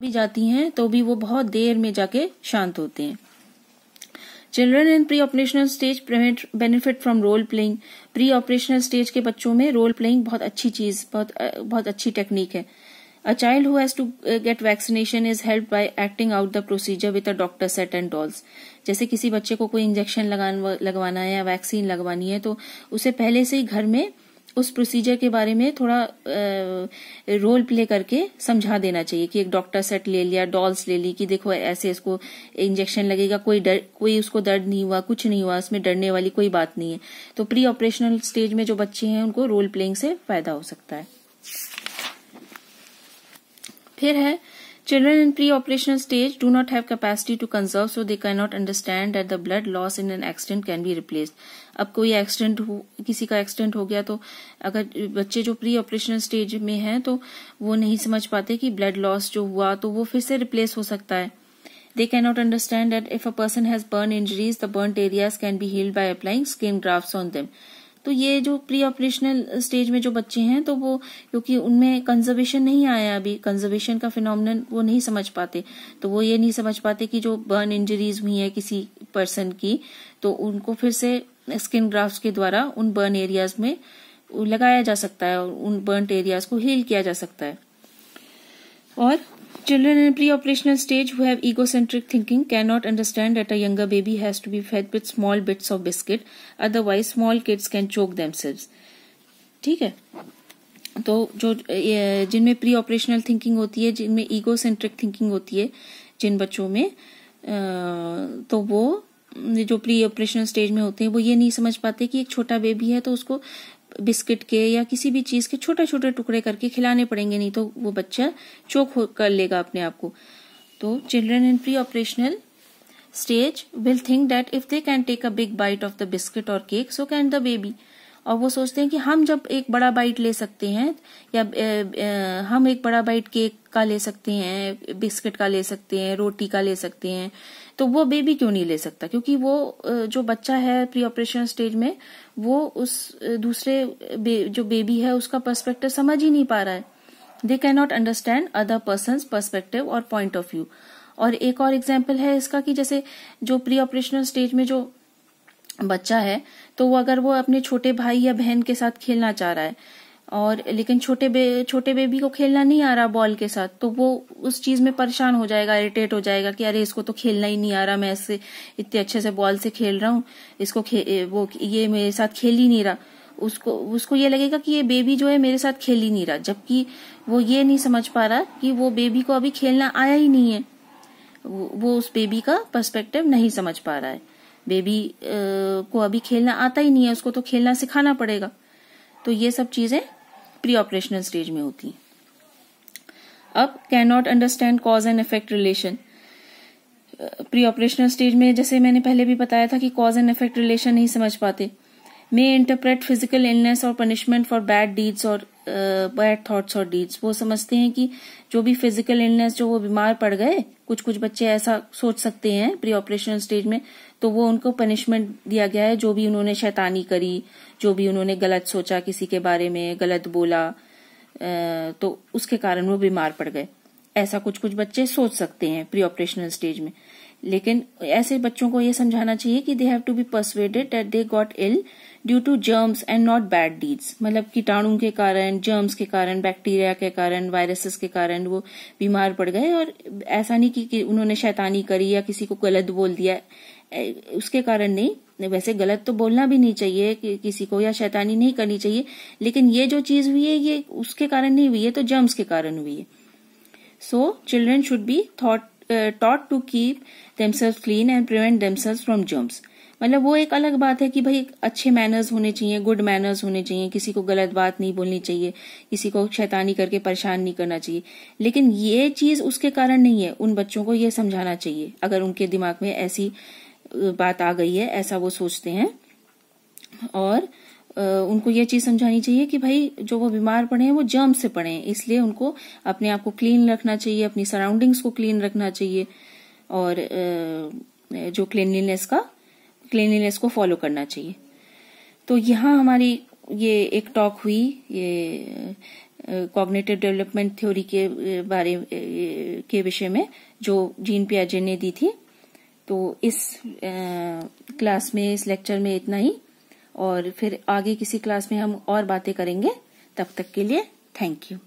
भी जाती हैं तो भी वो बहुत देर में जाके शांत होते हैं। Children in pre operational stage benefit from role playing. Pre operational stage के बच्चों में रोल प्लेइंग बहुत अच्छी चीज, बहुत अच्छी टेक्निक है। A child who has to get vaccination is helped by acting out the procedure with a doctor set and dolls. जैसे किसी बच्चे को कोई इंजेक्शन लगवाना है या वैक्सीन लगवानी है तो उसे पहले से ही घर में उस प्रोसीजर के बारे में थोड़ा रोल प्ले करके समझा देना चाहिए कि एक डॉक्टर सेट ले लिया, डॉल्स ले ली कि देखो ऐसे इसको इंजेक्शन लगेगा, कोई उसको दर्द नहीं हुआ, कुछ नहीं हुआ, इसमें डरने वाली कोई बात नहीं है। तो प्री ऑपरेशनल स्टेज में जो बच्चे हैं उनको रोल प्लेइंग से फायदा हो सकता है। फिर है children in pre operational stage do not have capacity to conserve so they can not understand that the blood loss in an accident can be replaced. अब कोई एक्सीडेंट हो, किसी का एक्सीडेंट हो गया तो अगर बच्चे जो प्री ऑपरेशनल स्टेज में हैं तो वो नहीं समझ पाते कि ब्लड लॉस जो हुआ तो वो फिर से रिप्लेस हो सकता है। They cannot understand that if a person has burn injuries, the burnt areas can be healed by applying skin grafts on them. तो ये जो प्री ऑपरेशनल स्टेज में जो बच्चे हैं तो वो क्योंकि उनमें कंजर्वेशन नहीं आया, अभी कंजर्वेशन का फिनोमिनन वो नहीं समझ पाते, तो वो ये नहीं समझ पाते कि जो बर्न इंजरीज हुई है किसी पर्सन की तो उनको फिर से स्किन ग्राफ्ट्स के द्वारा उन बर्न एरियाज में लगाया जा सकता है और उन बर्न एरियाज को हील किया जा सकता है। और children in pre-operational stage who have egocentric thinking cannot understand that a younger baby has to be fed with small bits of biscuit, otherwise small kids can choke themselves. ठीक है, तो जो जिनमें प्री ऑपरेशनल थिंकिंग होती है, जिनमें egocentric thinking होती है जिन बच्चों में, तो वो जो प्री ऑपरेशनल स्टेज में होते हैं वो ये नहीं समझ पाते कि एक छोटा बेबी है तो उसको बिस्किट के या किसी भी चीज के छोटे छोटे टुकड़े करके खिलाने पड़ेंगे, नहीं तो वो बच्चा चोक कर लेगा अपने आप को। तो children in pre operational stage will think that if they can take a big bite of the biscuit और cake so can the baby. और वो सोचते हैं कि हम जब एक बड़ा बाइट ले सकते हैं या हम एक बड़ा बाइट केक का ले सकते हैं, बिस्किट का ले सकते हैं, रोटी का ले सकते हैं, तो वो बेबी क्यों नहीं ले सकता? क्योंकि वो जो बच्चा है प्री ऑपरेशन स्टेज में वो उस दूसरे जो बेबी है उसका पर्सपेक्टिव समझ ही नहीं पा रहा है। दे can not understand other persons perspective और पॉइंट ऑफ व्यू। और एक और एग्जाम्पल है इसका कि जैसे जो प्री ऑपरेशनल स्टेज में जो बच्चा है तो वो अगर वो अपने छोटे भाई या बहन के साथ खेलना चाह रहा है और लेकिन छोटे बेबी को खेलना नहीं आ रहा बॉल के साथ, तो वो उस चीज में परेशान हो जाएगा, इरिटेट हो जाएगा कि अरे इसको तो खेलना ही नहीं आ रहा, मैं इससे इतने अच्छे से बॉल से खेल रहा हूँ, इसको वो ये मेरे साथ खेल ही नहीं रहा। उसको ये लगेगा कि ये बेबी जो है मेरे साथ खेल ही नहीं रहा, जबकि वो ये नहीं समझ पा रहा कि वो बेबी को अभी खेलना आया ही नहीं है। वो उस बेबी का पर्सपेक्टिव नहीं समझ पा रहा है। बेबी को अभी खेलना आता ही नहीं है, उसको तो खेलना सिखाना पड़ेगा। तो ये सब चीजें प्री ऑपरेशनल स्टेज में होती हैं। अब can not understand cause and effect relation. Pre operational stage में जैसे मैंने पहले भी बताया था कि कॉज एंड इफेक्ट रिलेशन नहीं समझ पाते। मे इंटरप्रेट फिजिकल इलनेस और पनिशमेंट फॉर बैड डीड्स और बैड थॉट्स और डीड्स। वो समझते हैं कि जो भी फिजिकल इलनेस, जो वो बीमार पड़ गए, कुछ बच्चे ऐसा सोच सकते हैं प्री ऑपरेशनल स्टेज में, तो वो उनको पनिशमेंट दिया गया है, जो भी उन्होंने शैतानी करी, जो भी उन्होंने गलत सोचा, किसी के बारे में गलत बोला, तो उसके कारण वो बीमार पड़ गए। ऐसा कुछ बच्चे सोच सकते हैं प्री ऑपरेशनल स्टेज में। लेकिन ऐसे बच्चों को ये समझाना चाहिए कि they have to be persuaded that they got ill due to germs and not bad deeds. मतलब कीटाणु के कारण, जर्म्स के कारण, बैक्टीरिया के कारण, वायरसेस के कारण वो बीमार पड़ गए, और ऐसा नहीं कि उन्होंने शैतानी करी या किसी को गलत बोल दिया, उसके कारण नहीं। वैसे गलत तो बोलना भी नहीं चाहिए किसी को, या शैतानी नहीं करनी चाहिए, लेकिन ये जो चीज हुई है ये उसके कारण नहीं हुई है, तो जर्म्स के कारण हुई है। So children should be taught to keep themselves clean and prevent themselves from germs। मतलब वो एक अलग बात है कि भाई अच्छे मैनर्स होने चाहिए, गुड मैनर्स होने चाहिए, किसी को गलत बात नहीं बोलनी चाहिए, किसी को शैतानी करके परेशान नहीं करना चाहिए, लेकिन ये चीज उसके कारण नहीं है। उन बच्चों को ये समझाना चाहिए अगर उनके दिमाग में ऐसी बात आ गई है, ऐसा वो सोचते हैं, और उनको ये चीज समझानी चाहिए कि भाई जो वो बीमार पड़े हैं वो जर्म से पड़े हैं, इसलिए उनको अपने आप को क्लीन रखना चाहिए, अपनी सराउंडिंग्स को क्लीन रखना चाहिए, और जो क्लीनलीनेस को फॉलो करना चाहिए। तो यहाँ हमारी ये एक टॉक हुई ये कॉग्निटिव डेवलपमेंट थ्योरी के बारे के विषय में जो जीन पियाजे ने दी थी। तो इस क्लास में, इस लेक्चर में इतना ही, और फिर आगे किसी क्लास में हम और बातें करेंगे। तब तक के लिए थैंक यू।